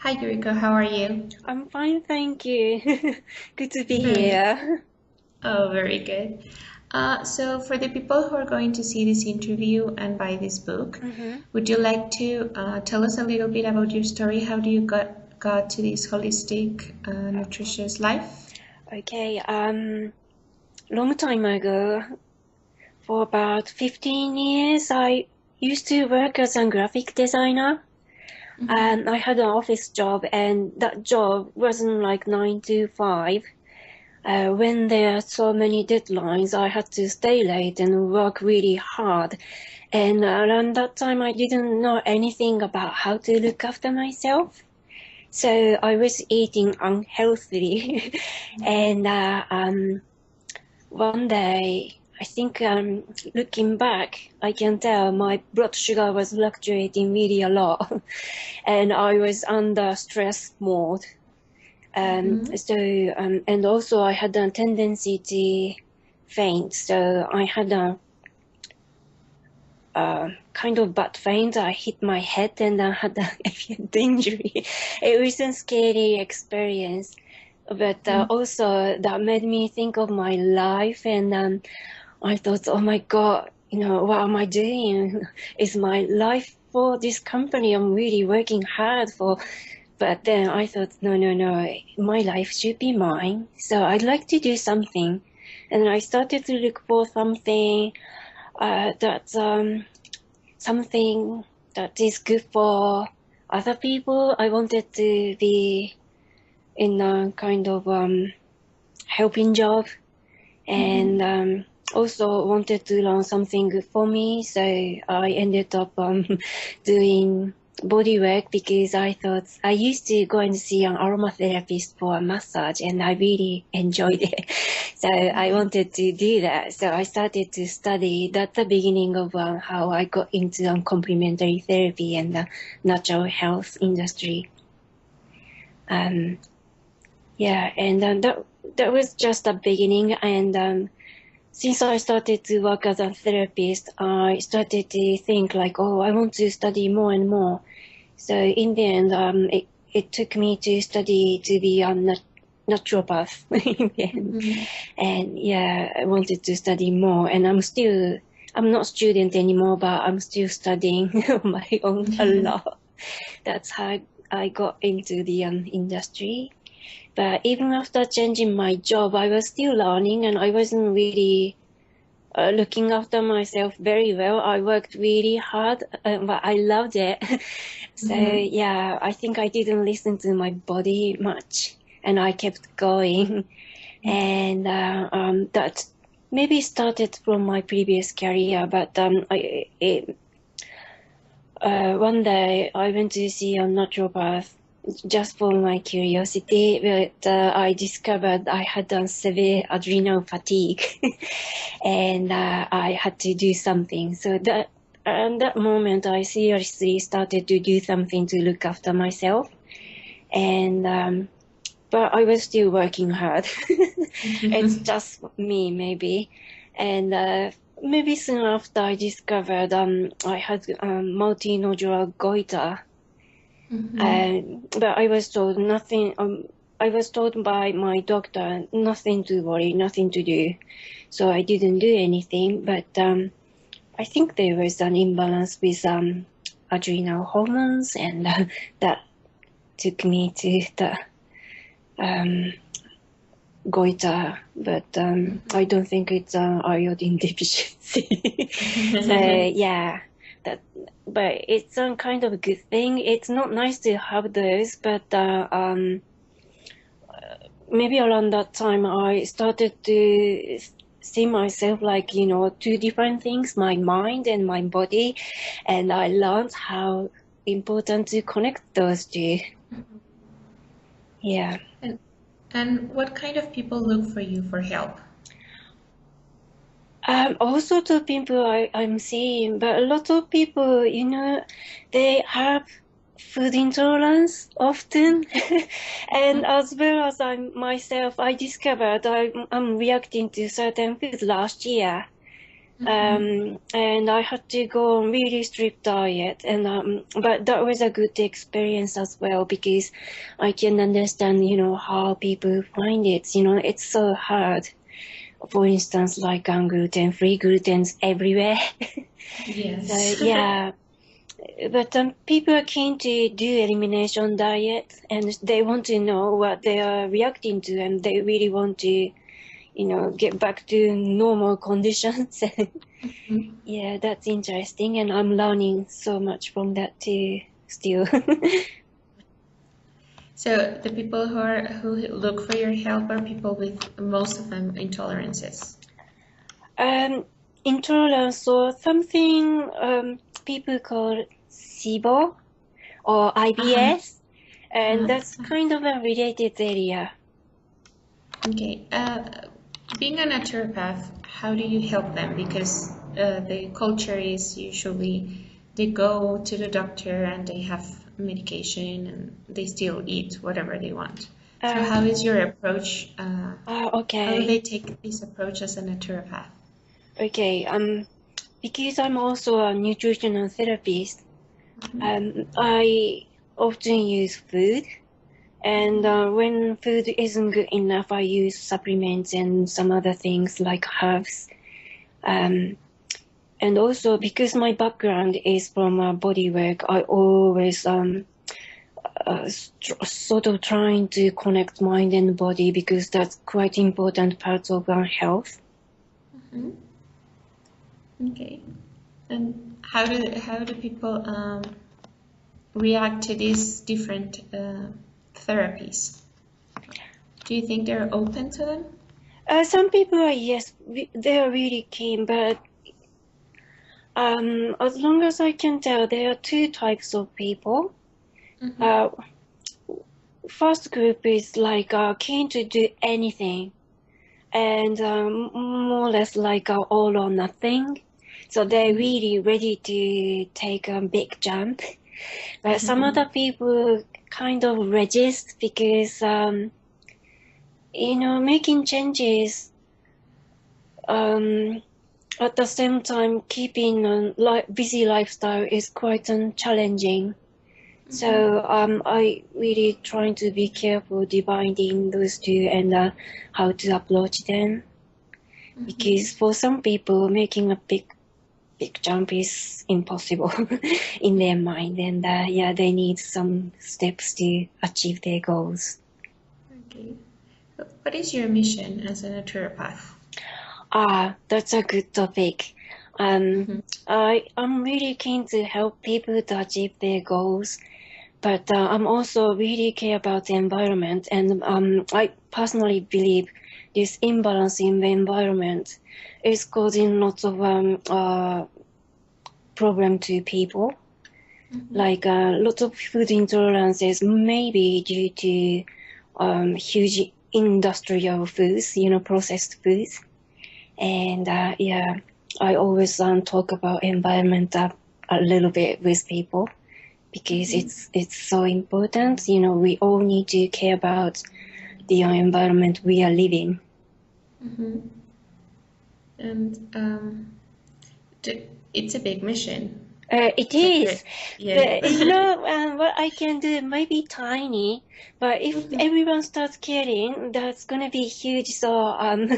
Hi, Yuriko. How are you? I'm fine, thank you. Good to be Very, here. very good. So, for the people who are going to see this interview and buy this book, hmm would you like to tell us a little bit about your story? How do you got to this holistic, nutritious life? Okay, long time ago, for about 15 years, I used to work as a graphic designer. Mm-hmm. And I had an office job, and that job wasn't like 9 to 5. When there are so many deadlines, I had to stay late and work really hard. And around that time, I didn't know anything about how to look after myself. So I was eating unhealthily. And one day, I think looking back, I can tell my blood sugar was fluctuating really a lot. And I was under stress mode. Mm-hmm. And also I had a tendency to faint. So I had a kind of bad faint. I hit my head and I had a head injury. It was a scary experience, but also that made me think of my life. And I thought, oh my God, what am I doing? Is my life for this company I'm really working hard for? But then I thought, no, no, no, my life should be mine. So I'd like to do something. And I started to look for something that is good for other people. I wanted to be in a kind of helping job, and Mm-hmm. also wanted to learn something good for me. So I ended up doing body work because I thought I used to go and see an aromatherapist for a massage, and I really enjoyed it. So I wanted to do that. So I started to study. That's the beginning of how I got into complementary therapy and the natural health industry. Um, yeah, and that was just a beginning. And since I started to work as a therapist, I started to think like, oh, I want to study more and more. So in the end, it took me to study to be a naturopath in the end. Mm-hmm. And yeah, I wanted to study more. And I'm not student anymore, but I'm still studying on my own a lot. That's how I got into the industry. But even after changing my job, I was still learning and I wasn't really looking after myself very well. I worked really hard, but I loved it. So Mm-hmm. yeah, I think I didn't listen to my body much and I kept going. And that maybe started from my previous career, but one day I went to see a naturopath just for my curiosity, but I discovered I had a severe adrenal fatigue, and I had to do something. So that moment, I seriously started to do something to look after myself, and but I was still working hard. It's just me, maybe, and maybe soon after I discovered I had multinodular goiter. Mm-hmm. But I was told nothing. I was told by my doctor nothing to worry, nothing to do. So I didn't do anything. But I think there was an imbalance with adrenal hormones, and that took me to the um, goiter. But I don't think it's iodine deficiency. So yeah, that. But it's some kind of a good thing. It's not nice to have those, but maybe around that time I started to see myself like, two different things, my mind and my body. And I learned how important to connect those two. Yeah. And, and what kind of people look for you for help? All sorts of people I'm seeing, but a lot of people, they have food intolerance often. And as well as I discovered I'm reacting to certain foods last year. And I had to go on really strict diet, and but that was a good experience as well because I can understand, how people find it. It's so hard. For instance, like gluten-free, gluten's everywhere. Yes. So yeah, but people are keen to do elimination diet, and they want to know what they are reacting to, and they really want to, get back to normal conditions. Yeah, that's interesting, and I'm learning so much from that too, still. So the people who look for your help are people with most of them intolerances. Intolerance or something people call SIBO or IBS, and that's kind of a related area. Okay. Being a naturopath, how do you help them? Because the culture is usually they go to the doctor and they have medication and they still eat whatever they want. So how is your approach? Okay. How do they take this approach as a naturopath? Okay. Because I'm also a nutritional therapist, I often use food. And when food isn't good enough, I use supplements and some other things like herbs. And also because my background is from body work, I always sort of trying to connect mind and body because that's quite important part of our health. Okay. And how do people react to these different therapies? Do you think they're open to them? Some people are, yes, they are really keen, but as long as I can tell, there are two types of people. First group is like keen to do anything, and more or less like all or nothing. So they're really ready to take a big jump. But some other people kind of resist because, making changes at the same time keeping a busy lifestyle is quite challenging. So I really trying to be careful dividing those two and how to approach them. Because for some people, making a big jump is impossible in their mind, and they need some steps to achieve their goals. Okay. What is your mission as a naturopath? That's a good topic. I'm really keen to help people to achieve their goals, but I'm also really care about the environment, and I personally believe this imbalance in the environment is causing lots of problem to people. Like lots of food intolerances may be due to huge industrial foods, processed foods. And I always talk about environment a little bit with people because it's so important. We all need to care about the environment we are living. And it's a big mission. It is. Yeah. But, what I can do may be tiny, but if everyone starts caring, that's gonna be huge. So I'm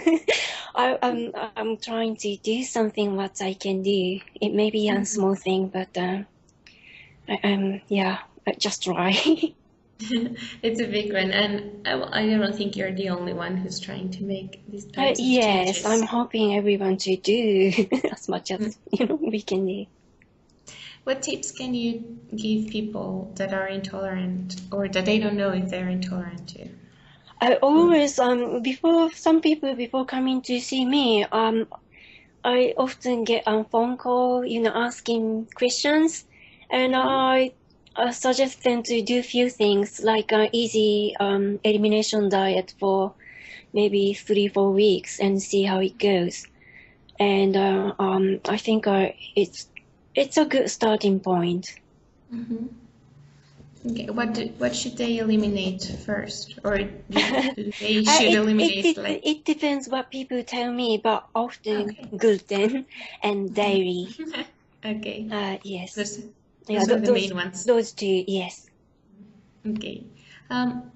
trying to do something what I can do. It may be a small thing, but just try. It's a big one, and I don't think you're the only one who's trying to make these types of Yes, changes. I'm hoping everyone to do as much as we can do. What tips can you give people that are intolerant or that they don't know if they're intolerant to? I always before coming to see me, I often get a phone call, asking questions, and I suggest them to do few things like an easy elimination diet for maybe 3-4 weeks and see how it goes. And I think it's a good starting point. Okay, what should they eliminate first, or do they Uh, should it, eliminate it, like? it depends what people tell me, but often Okay. gluten and dairy. Okay. Yes. Those Yeah, those are the main ones. those two, yes. Okay. Um,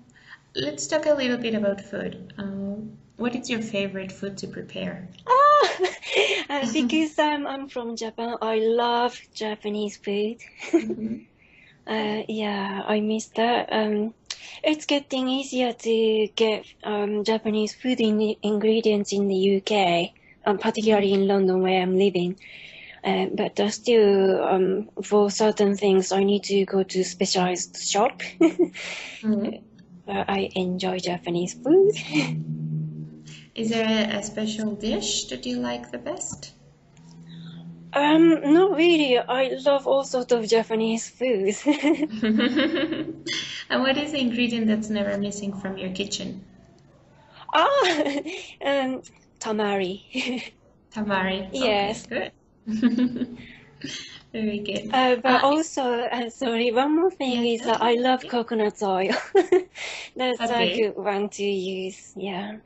let's talk a little bit about food. What is your favorite food to prepare? Ah, because I'm from Japan, I love Japanese food. Mhm. Yeah, I miss that. It's getting easier to get Japanese food ingredients in the UK, particularly in London where I'm living. But still, for certain things, I need to go to specialized shop. Mhm. I enjoy Japanese food. Is there a special dish that you like the best? Not really. I love all sorts of Japanese foods. And what is the ingredient that's never missing from your kitchen? Ah, um, tamari. Tamari. Okay, Yes. good. Very good. But also, sorry, one more thing Yeah, is no, that I love yeah. coconut oil. That's a Okay. good one to use. Yeah.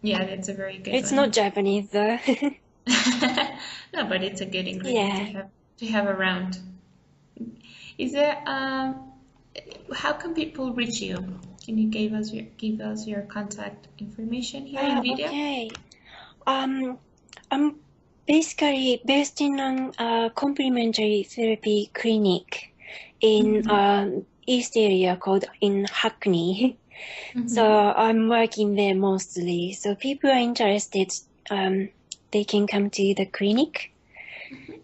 Yeah, that's a very good It's not one. Japanese though. No, but it's a good ingredient Yeah. to have around. Is there how can people reach you? Can you give us your contact information here in video? Okay. Um, I'm basically based in a complementary therapy clinic in East area called in Hackney. So I'm working there mostly. So people are interested, they can come to the clinic.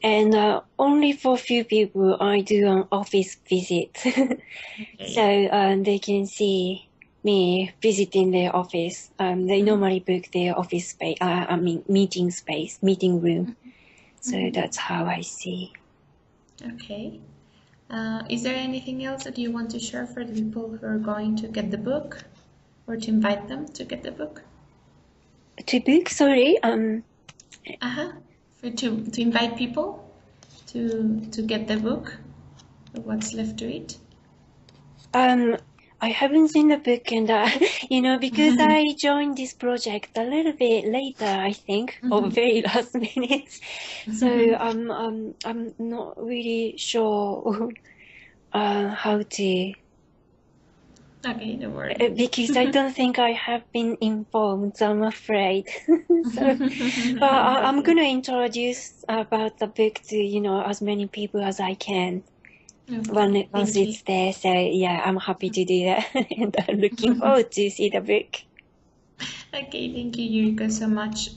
And only for few people I do an office visit. So Okay. they can see me visiting their office. They normally book their office space, meeting space, meeting room. So that's how I see. Okay. Is there anything else that you want to share for the people who are going to get the book, or to invite them to get the book? To book, sorry. To invite people to get the book, What's Left to Eat. I haven't seen the book, and because I joined this project a little bit later, I think, or very last minute. So I'm not really sure how to. Okay, don't worry. Because I don't think I have been informed, so I'm afraid. But I'm Okay. gonna introduce about the book to as many people as I can Okay, once thank you. it's there. So yeah, I'm happy to do that, and I'm looking forward to see the book. Okay, thank you, Yuriko, so much.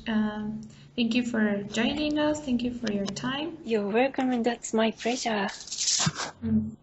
Thank you for joining us. Thank you for your time. You're welcome, and that's my pleasure. Mm.